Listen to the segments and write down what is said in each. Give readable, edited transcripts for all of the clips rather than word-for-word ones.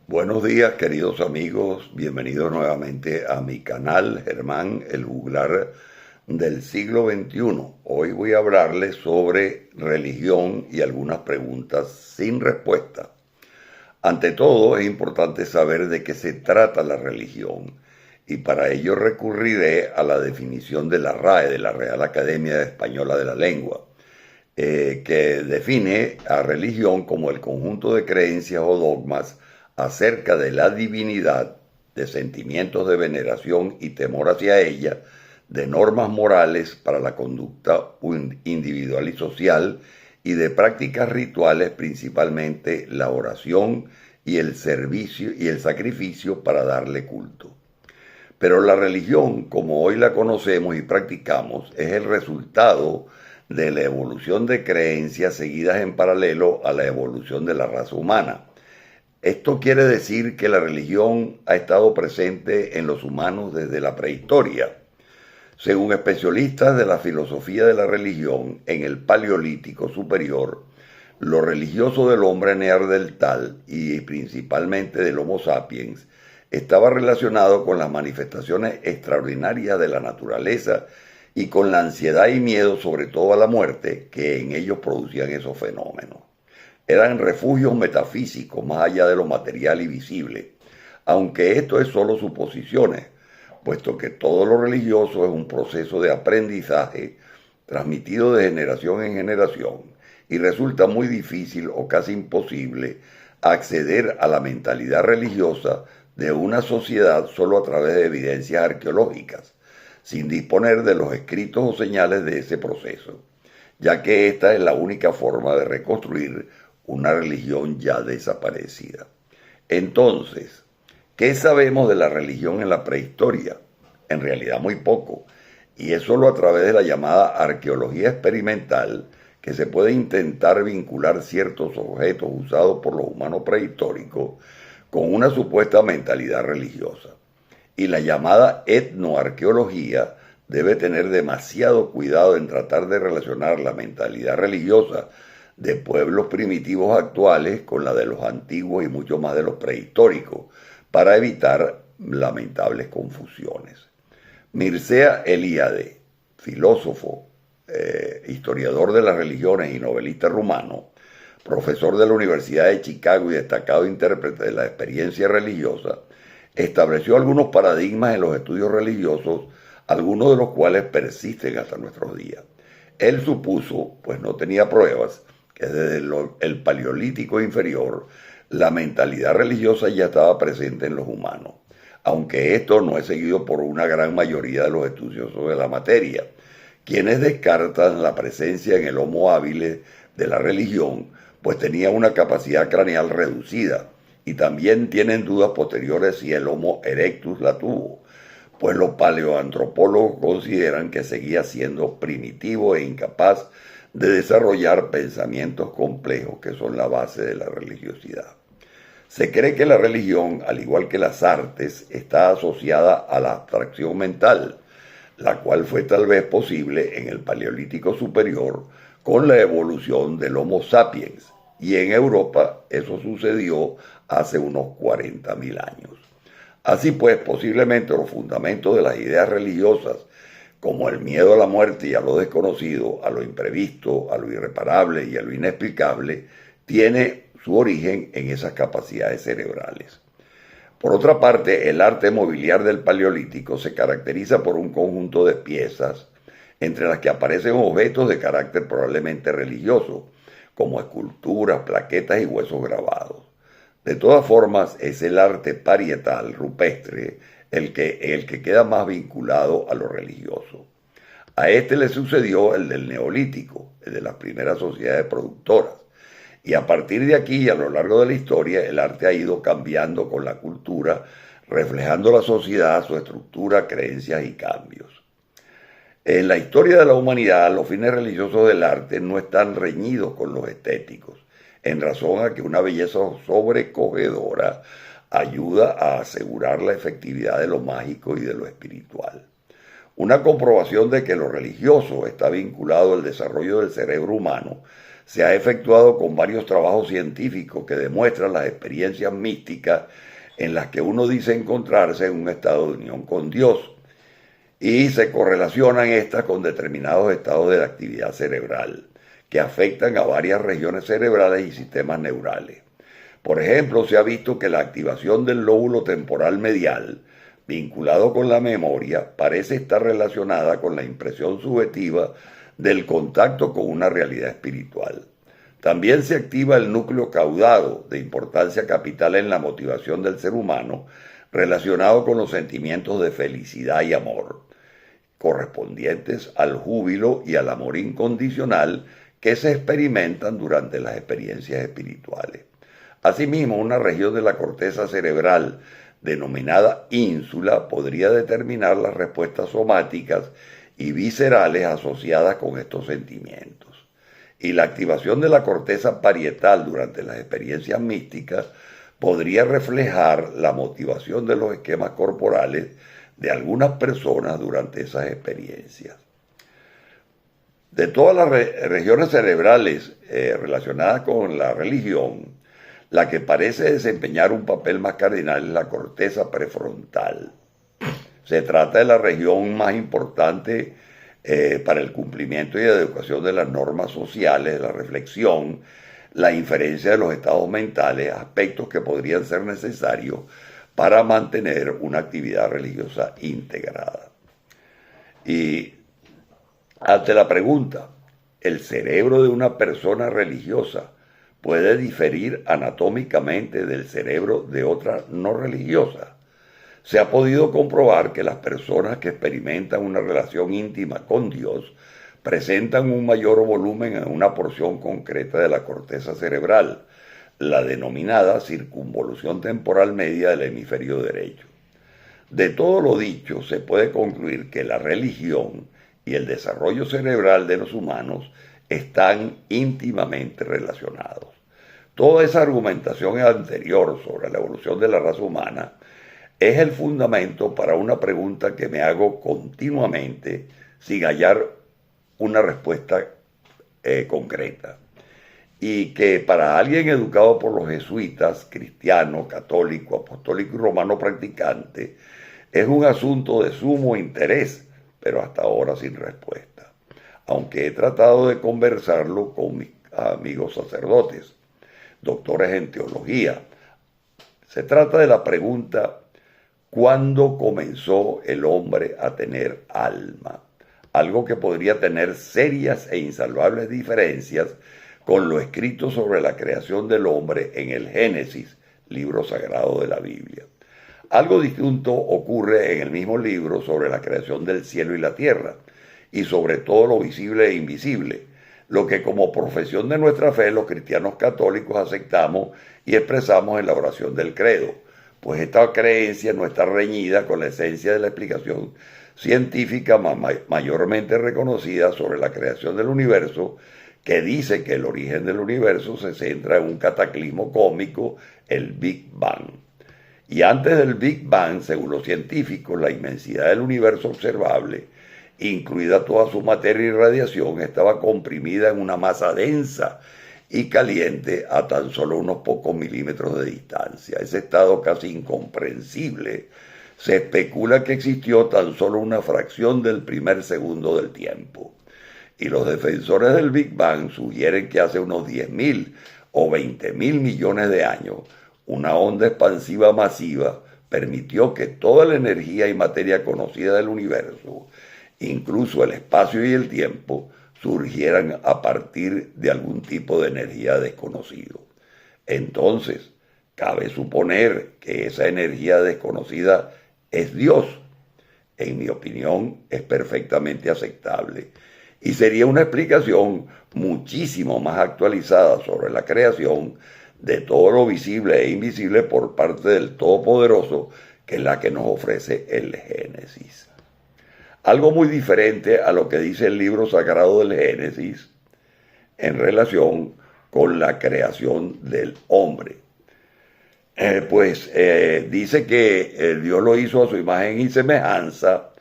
Buenos días, queridos amigos. Bienvenidos nuevamente a mi canal Germán, el juglar del siglo XXI. Hoy voy a hablarles sobre religión y algunas preguntas sin respuesta. Ante todo, es importante saber de qué se trata la religión y para ello recurriré a la definición de la RAE, de la Real Academia Española de la Lengua, que define a religión como el conjunto de creencias o dogmas acerca de la divinidad, de sentimientos de veneración y temor hacia ella, de normas morales para la conducta individual y social, y de prácticas rituales, principalmente la oración y el servicio y el sacrificio para darle culto. Pero la religión, como hoy la conocemos y practicamos, es el resultado de la evolución de creencias seguidas en paralelo a la evolución de la raza humana. Esto quiere decir que la religión ha estado presente en los humanos desde la prehistoria. Según especialistas de la filosofía de la religión, en el Paleolítico superior, lo religioso del hombre neandertal y principalmente del Homo sapiens estaba relacionado con las manifestaciones extraordinarias de la naturaleza y con la ansiedad y miedo, sobre todo a la muerte, que en ellos producían esos fenómenos. Eran refugios metafísicos más allá de lo material y visible, aunque esto es solo suposiciones, puesto que todo lo religioso es un proceso de aprendizaje transmitido de generación en generación y resulta muy difícil o casi imposible acceder a la mentalidad religiosa de una sociedad solo a través de evidencias arqueológicas, sin disponer de los escritos o señales de ese proceso, ya que esta es la única forma de reconstruir una religión ya desaparecida. Entonces, ¿qué sabemos de la religión en la prehistoria? En realidad muy poco, y es solo a través de la llamada arqueología experimental que se puede intentar vincular ciertos objetos usados por los humanos prehistóricos con una supuesta mentalidad religiosa. Y la llamada etnoarqueología debe tener demasiado cuidado en tratar de relacionar la mentalidad religiosa de pueblos primitivos actuales con la de los antiguos y mucho más de los prehistóricos, para evitar lamentables confusiones. Mircea Eliade, filósofo, historiador de las religiones y novelista rumano, profesor de la Universidad de Chicago y destacado intérprete de la experiencia religiosa, estableció algunos paradigmas en los estudios religiosos, algunos de los cuales persisten hasta nuestros días. Él supuso, pues no tenía pruebas, que desde el Paleolítico inferior la mentalidad religiosa ya estaba presente en los humanos, aunque esto no es seguido por una gran mayoría de los estudiosos de la materia, quienes descartan la presencia en el Homo habilis de la religión, pues tenía una capacidad craneal reducida, y también tienen dudas posteriores si el Homo erectus la tuvo, pues los paleoantropólogos consideran que seguía siendo primitivo e incapaz de desarrollar pensamientos complejos que son la base de la religiosidad. Se cree que la religión, al igual que las artes, está asociada a la abstracción mental, la cual fue tal vez posible en el Paleolítico superior con la evolución del Homo sapiens, y en Europa eso sucedió hace unos 40.000 años. Así pues, posiblemente los fundamentos de las ideas religiosas, como el miedo a la muerte y a lo desconocido, a lo imprevisto, a lo irreparable y a lo inexplicable, tiene su origen en esas capacidades cerebrales. Por otra parte, el arte mobiliar del Paleolítico se caracteriza por un conjunto de piezas, entre las que aparecen objetos de carácter probablemente religioso, como esculturas, plaquetas y huesos grabados. De todas formas, es el arte parietal rupestre el que queda más vinculado a lo religioso. A este le sucedió el del Neolítico, el de las primeras sociedades productoras. Y a partir de aquí y a lo largo de la historia, el arte ha ido cambiando con la cultura, reflejando la sociedad, su estructura, creencias y cambios. En la historia de la humanidad, los fines religiosos del arte no están reñidos con los estéticos, en razón a que una belleza sobrecogedora ayuda a asegurar la efectividad de lo mágico y de lo espiritual. Una comprobación de que lo religioso está vinculado al desarrollo del cerebro humano se ha efectuado con varios trabajos científicos que demuestran las experiencias místicas en las que uno dice encontrarse en un estado de unión con Dios, y se correlacionan estas con determinados estados de la actividad cerebral que afectan a varias regiones cerebrales y sistemas neurales. Por ejemplo, se ha visto que la activación del lóbulo temporal medial, vinculado con la memoria, parece estar relacionada con la impresión subjetiva del contacto con una realidad espiritual. También se activa el núcleo caudado, de importancia capital en la motivación del ser humano, relacionado con los sentimientos de felicidad y amor, correspondientes al júbilo y al amor incondicional que se experimentan durante las experiencias espirituales. Asimismo, una región de la corteza cerebral denominada ínsula podría determinar las respuestas somáticas y viscerales asociadas con estos sentimientos. Y la activación de la corteza parietal durante las experiencias místicas podría reflejar la motivación de los esquemas corporales de algunas personas durante esas experiencias. De todas las regiones cerebrales relacionadas con la religión, la que parece desempeñar un papel más cardinal es la corteza prefrontal. Se trata de la región más importante para el cumplimiento y educación de las normas sociales, la reflexión, la inferencia de los estados mentales, aspectos que podrían ser necesarios para mantener una actividad religiosa integrada. Y ante la pregunta, ¿el cerebro de una persona religiosa puede diferir anatómicamente del cerebro de otra no religiosa? Se ha podido comprobar que las personas que experimentan una relación íntima con Dios presentan un mayor volumen en una porción concreta de la corteza cerebral, la denominada circunvolución temporal media del hemisferio derecho. De todo lo dicho, se puede concluir que la religión y el desarrollo cerebral de los humanos están íntimamente relacionados. Toda esa argumentación anterior sobre la evolución de la raza humana es el fundamento para una pregunta que me hago continuamente sin hallar una respuesta concreta, y que para alguien educado por los jesuitas, cristiano, católico, apostólico y romano practicante, es un asunto de sumo interés, pero hasta ahora sin respuesta, aunque he tratado de conversarlo con mis amigos sacerdotes, doctores en teología. Se trata de la pregunta: ¿cuándo comenzó el hombre a tener alma? Algo que podría tener serias e insalvables diferencias con lo escrito sobre la creación del hombre en el Génesis, libro sagrado de la Biblia. Algo distinto ocurre en el mismo libro sobre la creación del cielo y la tierra, y sobre todo lo visible e invisible, lo que como profesión de nuestra fe los cristianos católicos aceptamos y expresamos en la oración del credo, pues esta creencia no está reñida con la esencia de la explicación científica mayormente reconocida sobre la creación del universo, que dice que el origen del universo se centra en un cataclismo cósmico, el Big Bang. Y antes del Big Bang, según los científicos, la inmensidad del universo observable, incluida toda su materia y radiación, estaba comprimida en una masa densa y caliente a tan solo unos pocos milímetros de distancia. Ese estado casi incomprensible se especula que existió tan solo una fracción del primer segundo del tiempo. Y los defensores del Big Bang sugieren que hace unos 10.000 o 20.000 millones de años, una onda expansiva masiva permitió que toda la energía y materia conocida del universo, incluso el espacio y el tiempo, surgieran a partir de algún tipo de energía desconocido. Entonces, cabe suponer que esa energía desconocida es Dios. En mi opinión, es perfectamente aceptable y sería una explicación muchísimo más actualizada sobre la creación de todo lo visible e invisible por parte del Todopoderoso que la que nos ofrece el Génesis. Algo muy diferente a lo que dice el libro sagrado del Génesis en relación con la creación del hombre. Dice que Dios lo hizo a su imagen y semejanza,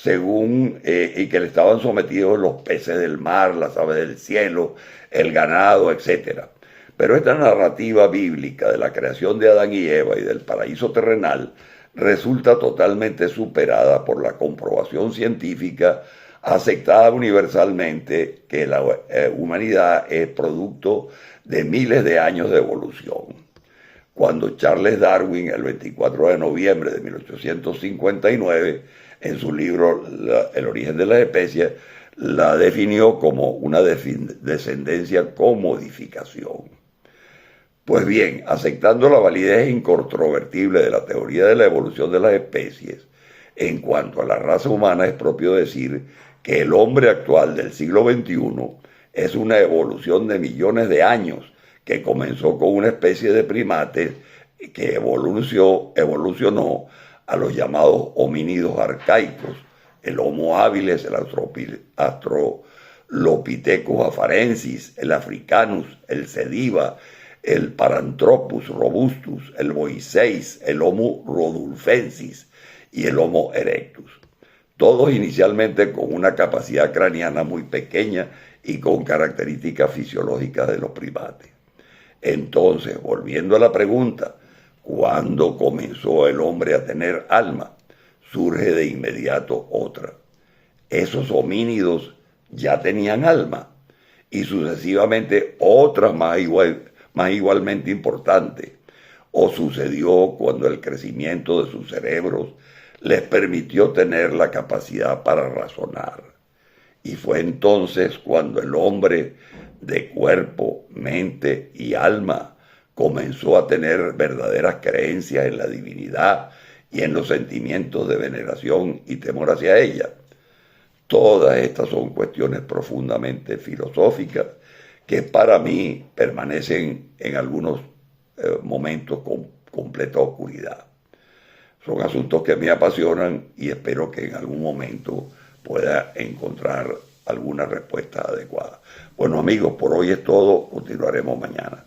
y que le estaban sometidos los peces del mar, las aves del cielo, el ganado, etc. Pero esta narrativa bíblica de la creación de Adán y Eva y del paraíso terrenal resulta totalmente superada por la comprobación científica aceptada universalmente que la humanidad es producto de miles de años de evolución. Cuando Charles Darwin, el 24 de noviembre de 1859, en su libro El origen de las especies, la definió como una descendencia con modificación. Pues bien, aceptando la validez incontrovertible de la teoría de la evolución de las especies, en cuanto a la raza humana es propio decir que el hombre actual del siglo XXI es una evolución de millones de años que comenzó con una especie de primates que evolucionó a los llamados homínidos arcaicos, el Homo habilis, el Australopithecus afarensis, el Africanus, el Sediba, el Paranthropus robustus, el Boisseis, el Homo rodulfensis y el Homo erectus. Todos inicialmente con una capacidad craneana muy pequeña y con características fisiológicas de los primates. Entonces, volviendo a la pregunta, ¿cuándo comenzó el hombre a tener alma? Surge de inmediato otra. Esos homínidos ya tenían alma y sucesivamente otras más igualmente importantes. O sucedió cuando el crecimiento de sus cerebros les permitió tener la capacidad para razonar. Y fue entonces cuando el hombre de cuerpo, mente y alma comenzó a tener verdaderas creencias en la divinidad y en los sentimientos de veneración y temor hacia ella. Todas estas son cuestiones profundamente filosóficas que para mí permanecen en algunos momentos con completa oscuridad. Son asuntos que me apasionan y espero que en algún momento pueda encontrar alguna respuesta adecuada. Bueno amigos, por hoy es todo, continuaremos mañana.